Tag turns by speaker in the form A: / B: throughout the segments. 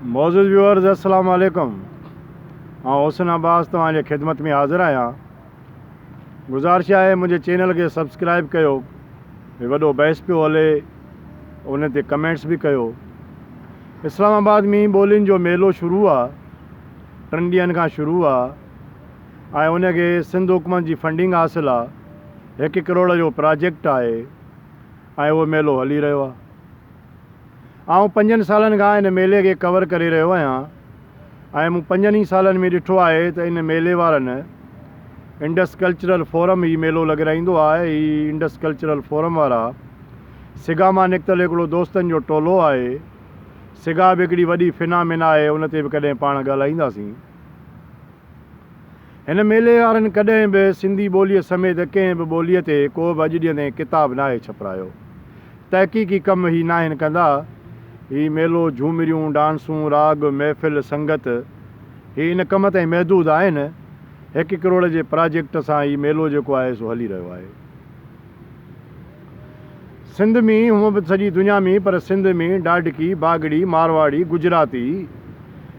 A: मौजूद व्यूअर्स अस्सलाम वालेकुम। हुसन अब्बास तव्हांजे ख़िदमत में हाज़िर आहियां। गुज़ारिश आहे मुंहिंजे चैनल खे सब्सक्राइब कयो। वॾो बहस पियो हले, उन ते कमेंट्स बि कयो। इस्लामाबाद में ॿोलियुनि जो मेलो शुरू आहे, 3 ॾींहंनि खां शुरू आहे ऐं उनखे सिंध हुकूमत जी फंडिंग हासिलु आहे। 1 करोड़ जो प्रोजेक्ट आहे ऐं उहो मेलो हली रहियो आहे। आउं 5 सालनि खां इन मेले खे कवर करे रहियो आहियां ऐं मूं 5 ई सालनि में ॾिठो आहे त इन मेले वारनि इंडस कल्चरल फोरम ही मेलो लॻाईंदो आहे। ही इंडस कल्चरल फोरम वारा सिगा मां निकितल हिकिड़ो दोस्तनि जो टोलो आहे। सिगा बि हिकिड़ी वॾी फिनामिना आहे, उन ते बि कॾहिं पाण ॻाल्हाईंदासीं। हिन मेले वारनि कॾहिं बि सिंधी ॿोलीअ समेत कंहिं बि ॿोलीअ ते को बि अॼु ॾींहं ताईं किताबु नाहे छपिरायो। तहक़ीक़ी कम ही नाहिनि कंदा। ही मेलो झूमरियूं, डांसूं, राग, महफ़िल, संगत ही इन कम ताईं महदूद आहिनि। 1 करोड़ जे प्रोजेक्ट सां ही मेलो जेको आहे सो हली रहियो आहे। सिंध में, हूअं बि सॼी दुनिया में, पर सिंध में ॾाढकी, बागड़ी, मारवाड़ी, गुजराती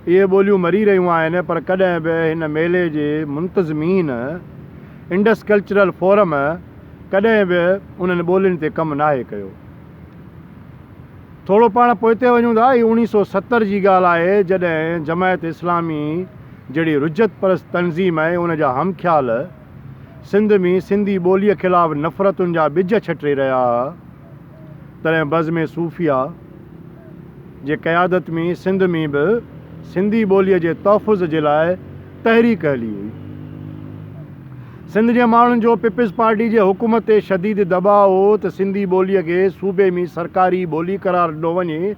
A: इहे ॿोलियूं मरी रहियूं आहिनि, पर कॾहिं बि हिन मेले जे मुंतज़मीन इंडस कल्चरल फोरम कॾहिं बि उन्हनि ॿोलियुनि ते कमु नाहे कयो। थोरो पाण पोइते वञूं था। ही 1970 जी ॻाल्हि आहे, जॾहिं जमायत इस्लामी जहिड़ी रुजत परस्त तंज़ीम आहे, उन जा हमख्याल सिंध में सिंधी ॿोलीअ ख़िलाफ़ु नफ़रतुनि जा ॿिज छटे रहिया हुआ। तॾहिं बज़्म सूफ़िया जे क़यादत में सिंध में बि सिंधी ॿोलीअ जे तहफ़ुज़ जे लाइ तहरीक हली हुई। सिंध जे माण्हुनि जो पीपल्स पार्टी जे हुकूमत ते शदीद दबाव हो त सिंधी ॿोलीअ खे सूबे में सरकारी ॿोली करार ॾिनो वञे।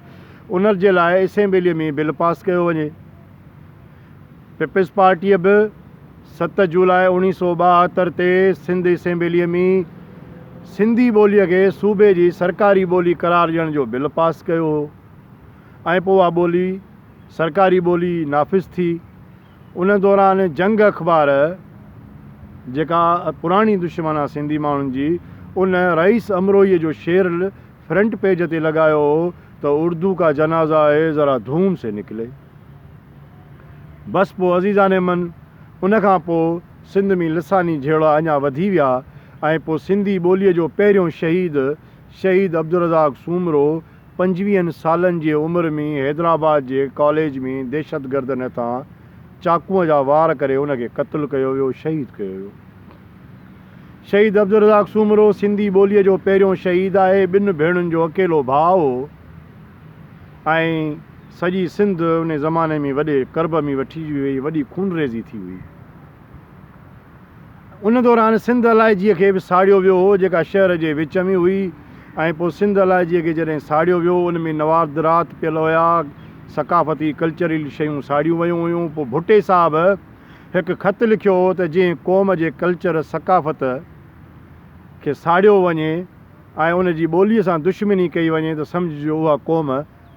A: उन जे लाइ असेंबलीअ में बिल पास कयो वञे। पीपल्स पार्टीअ बि 7 जुलाई 1972 ते सिंध असेंबलीअ में सिंधी ॿोलीअ खे सूबे जी सरकारी ॿोली करार ॾियण जो बिल पास कयो हो ऐं पोइ उहा ॿोली सरकारी ॿोली नाफ़िज़ थी। उन दौरान जंग अख़बार जेका पुराणी दुश्मन आहे सिंधी माण्हुनि जी, उन रईस अमरोईअ जो शेर फ्रंट पेज ते लॻायो हो त उर्दू का जनाज़ा है ज़रा धूम से निकिले। बसि पोइ अज़ीज़ाने मन उन खां पोइ सिंध में लिसानी झेड़ा अञा वधी विया ऐं पोइ सिंधी ॿोलीअ जो पहिरियों शहीद अब्दुल रज़ाक सूमरो 25 सालनि जी उमिरि में हैदराबाद जे कॉलेज में दहशतगर्दनि तां चाकूअ जा वार करे उनखे क़त्लु कयो वियो, शहीद कयो वियो। शहीद अब्दुल रज़ाक सूमरो सिंधी ॿोलीअ जो पहिरियों शहीद आहे। 2 भेणुनि जो अकेलो भाउ हो ऐं सॼी सिंध उन ज़माने में वॾे करब में वठी वई, वॾी खूनरेज़ी थी हुई। उन दौरान सिंध अलाइजीअ खे बि साड़ियो वियो हो, जेका शहर जे विच में हुई ऐं पोइ सिंध अलाइजीअ खे जॾहिं साड़ियो वियो, उन में नवादरात पियल हुया, सकाफ़ती कल्चरल शयूं साड़ियूं वियूं हुयूं। पोइ भुट्टे साहब हिकु ख़त लिखियो हो त जंहिं क़ौम जे कल्चर सकाफ़त खे साड़ियो वञे ऐं उन जी ॿोलीअ सां दुश्मनी कई वञे त सम्झिजो उहा क़ौम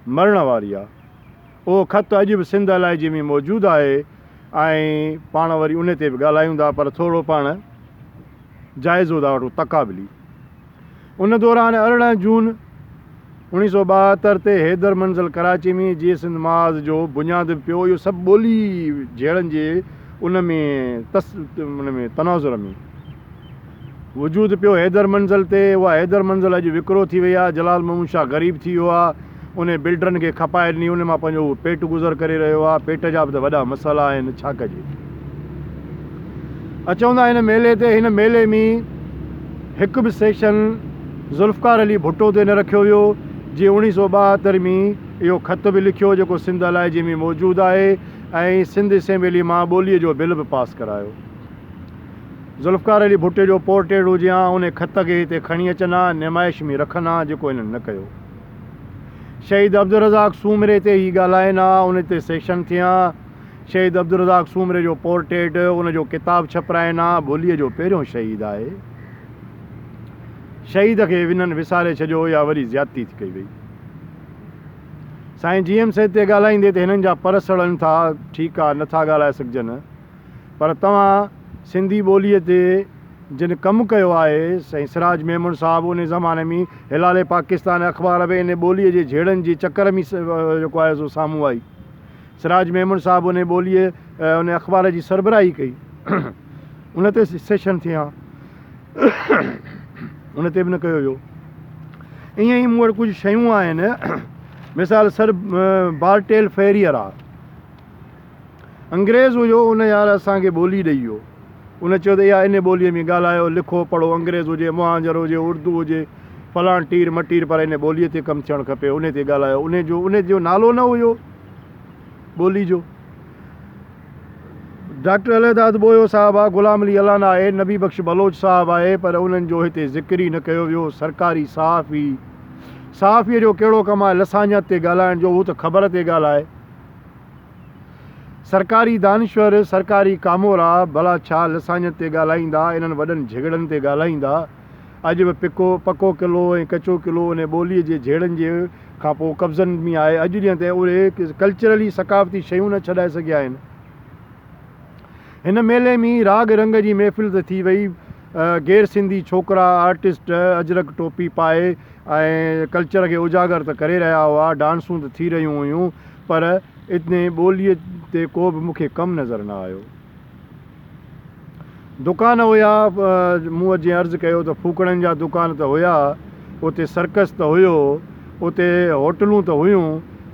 A: मरण वारी आहे। उहो ख़त अॼु बि सिंध अलाइजी में मौजूदु आहे ऐं पाण वरी उन ते बि ॻाल्हायूं था, पर थोरो पाण जाइज़ो था वठूं तक़ाबली। उन दौरान 18 जून 1972 ते हैदर मंज़िल कराची में जीअं सिंध महाज़ जो बुनियादु पियो। इहो सभु ॿोली जहिड़नि जे उन में तनाज़ुर में वजूदु पियो। हैदर मंज़िल ते उहा हैदर मंज़िल अॼु विकिरो थी वई आहे। जलाल महमूद शाह ग़रीब थी वियो आहे, उन बिल्डरनि खे खपाए ॾिनी, उन मां पंहिंजो पेट गुज़र करे रहियो आहे। पेट जा बि त वॾा मसाला आहिनि, छा कजे। अचूं था हिन मेले ते। हिन मेले में हिकु बि सेशन ज़ुल्फ़कार अली भुट्टो ते न रखियो वियो, जीअं 1972 में इहो ख़त बि लिखियो जेको सिंध अलाइजी में मौजूदु आहे ऐं सिंध असेंबली मां ॿोलीअ जो बिल बि पास करायो। ज़ुल्फ़कार अली भुट्टे जो पोर्ट्रेट हुजे हा, उन ख़त खे हिते खणी अचनि हा, नुमाइश में रखनि हा, जेको हिननि न कयो। शहीद अब्दुल रज़ाक सूमरे ते ई ॻाल्हाइनि हा, उन ते सेशन थिया। शहीद अब्दुल रज़ाक सूमरे जो पोर्ट्रेट, उन जो किताबु छपिराइनि हा। ॿोलीअ जो पहिरियों शहीद आहे। शहीद खे हिननि विसारे छॾियो या वरी ज़्यादती थी कई वई। साईं GM साहिब ते ॻाल्हाईंदे त हिननि जा पर सड़नि था, ठीकु आहे, नथा ॻाल्हाए सघजनि, पर तव्हां सिंधी ॿोलीअ ते जिन कमु कयो आहे, साईं सिराज मेमन साहिबु उन ज़माने में हिलाले पाकिस्तान अख़बार में इन ॿोलीअ जे झेड़नि जी चकर में जेको आहे सो साम्हूं आई। सिराज मेमन साहिबु उन ॿोलीअ उन अख़बार जी सरबराही कई उन ते सेशन थिया उन ते बि न कयो हुयो। ईअं ई मूं वटि कुझु शयूं आहिनि मिसाल सर बार्टेल फेरियर आहे, अंग्रेज़ हुयो, उन यार असांखे ॿोली ॾेई वियो। उन चयो त इहा इन ॿोलीअ में ॻाल्हायो, लिखो पढ़ो, अंग्रेज़ हुजे, मुहांजर हुजे, उर्दू हुजे, फलाण टीर मटीर, पर इन ॿोलीअ ते कमु थियणु खपे, उन ते ॻाल्हायो। उन जो नालो न हुयो ॿोली जो। डॉक्टर अलहदाद बोयो साहिबु आहे, ग़ुलाम अली अलाना आहे, नबी बख़्श बलोच साहिबु आहे, पर उन्हनि जो हिते ज़िक्र ई न कयो वियो। सरकारी सहाफ़ीअ जो कहिड़ो कमु आहे लसानियत ते ॻाल्हाइण जो, हू त ख़बर ते ॻाल्हाए। सरकारी दानिश्वर, सरकारी कामोरा भला छा लसानियत ते ॻाल्हाईंदा, इन्हनि वॾनि झगड़नि ते ॻाल्हाईंदा। अॼु बि पको किलो ऐं कचो किलो उन ॿोलीअ जे झेड़नि जे खां पोइ कब्ज़नि में आहे। अॼु ॾींहं ते उहे कल्चरली सकाफ़ती शयूं न छॾाए सघिया आहिनि। हिन मेले में राग रंग जी महफ़िल त थी वई, गैर सिंधी छोकिरा आर्टिस्ट अजरक टोपी पाए ऐं कल्चर खे उजागर त करे रहिया हुआ, डांसूं त थी रहियूं हुयूं, पर इतने ॿोलीअ ते को बि मूंखे कमु नज़र न आयो। दुकान हुया, मूं जीअं अर्ज़ु कयो त फूकड़नि जा दुकान त हुया, उते सर्कस त हुयो, उते होटलूं त हुयूं,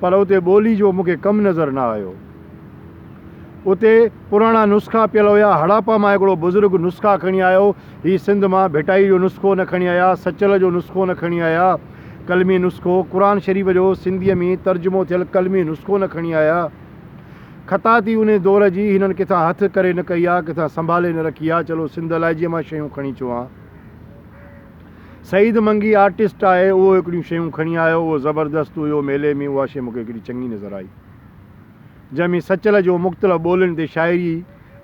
A: पर उते ॿोली जो मूंखे कमु नज़र न आयो। उते पुराणा नुस्ख़ा पियल हुया। हड़ापा मां हिकिड़ो बुज़ुर्ग नुस्ख़ा खणी आयो, हीअ सिंध मां भिटाई जो नुस्ख़ो न खणी आया, सचल जो नुस्ख़ो न खणी आया, कलमी नुस्ख़ो, क़ुर शरीफ़ जो सिंधीअ में तर्जुमो थियल कलमी नुस्ख़ो न खणी आया। ख़ताती उन दौर जी हिननि किथां हथु करे न कई आहे, किथां संभाले न रखी आहे। चलो सिंध लाइ जीअं मां शयूं खणी अचो हा। सईद मंगी आर्टिस्ट आहे, उहो हिकिड़ियूं शयूं खणी आयो, उहो ज़बरदस्तु हुयो मेले में। उहा शइ मूंखे हिकिड़ी चङी नज़र आई, जंहिंमें सचल जो मुख़्तलिफ़ ॿोलियुनि ते शाइरी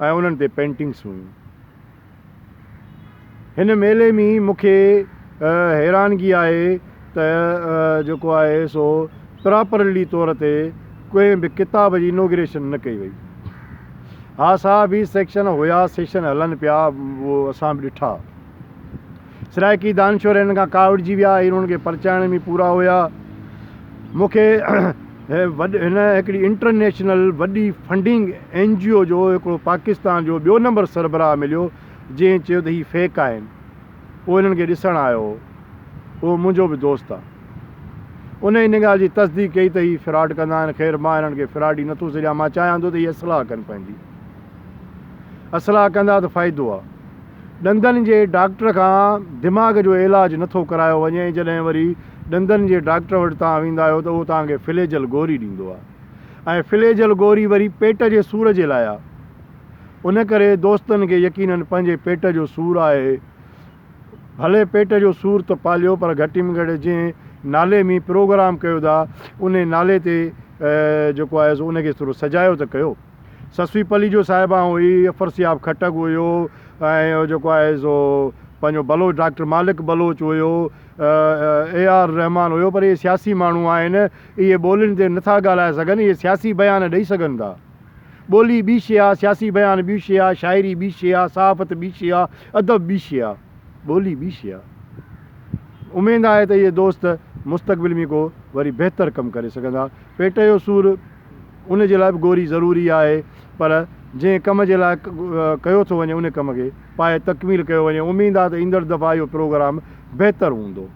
A: ऐं उन्हनि ते पेंटिंग्स हुयूं। हिन मेले में मूंखे हैरानगी आहे त जेको आहे सो प्रॉपरली तौर ते कोई बि किताब जी इनोग्रेशन न कई वई। हा साहब, ही सेक्शन हुया, सेशन हलनि पिया, उहो असां बि ॾिठा। सराइकी दानिश्वर हिन खां कावड़जी विया, इन्हनि खे परचाइण में पूरा हुया। मूंखे हिन हिकिड़ी इंटरनेशनल वॾी फंडिंग NGO जो हिकिड़ो पाकिस्तान जो ॿियो नंबर सरबराह मिलियो, जंहिं चयो त हीअ फेक आहिनि। उहो हिननि खे ॾिसणु आयो, उहो मुंहिंजो बि दोस्त आहे। उन इन ॻाल्हि जी तसदीक़ कई त हीअ फ्रॉड कंदा आहिनि। ख़ैर मां हिननि खे फ्रॉड ई नथो सॾियां, मां चाहियां थो त हीअ असलाह कनि पंहिंजी। असलाह कंदा त फ़ाइदो आहे। ॾंदनि जे डॉक्टर खां दिमाग़ जो इलाजु नथो करायो वञे, जॾहिं वरी ॾंदनि जे डॉक्टर वटि तव्हां वेंदा आहियो त उहो तव्हांखे फिलेजल गोरी ॾींदो आहे, ऐं फिलेजल गोरी वरी पेट जे सूर जे लाइ आहे। उन करे दोस्तनि खे यकीननि पंहिंजे पेट जो सूरु आहे, भले पेट जो सूरु त पालियो, पर घटि में घटि जंहिं नाले में प्रोग्राम कयो था उन नाले ते जेको आहे सो उनखे थोरो सजायो त कयो। ससवी पलीजो साहिबा हुई, अफरसियाब खटक हुयो, ऐं जेको आहे सो पंहिंजो बलोच डॉक्टर मालिक बलोच हुयो, AR रहमान हुयो। पर इहे सियासी माण्हू आहिनि, इहे ॿोलियुनि ते नथा ॻाल्हाए सघनि, इहे सियासी बयान ॾेई सघनि था। ॿोली ॿी शइ आहे, सियासी बयान ॿी शइ आहे, शाइरी ॿी शइ आहे, सहाफ़त ॿी शइ आहे, अदब ॿी शइ आहे, ॿोली ॿी शइ आहे। उमेदु आहे त इहे दोस्त मुस्तक़बिल में को वरी बहितर कमु करे सघंदा। पेट जो सूरु उन जे लाइ बि गोरी ज़रूरी आहे, पर जंहिं कम जे लाइ कयो थो वञे उन कम खे पाए तकमील कयो वञे। उमेदु आहे त ईंदड़ दफ़ा इहो प्रोग्राम बहितर हूंदो।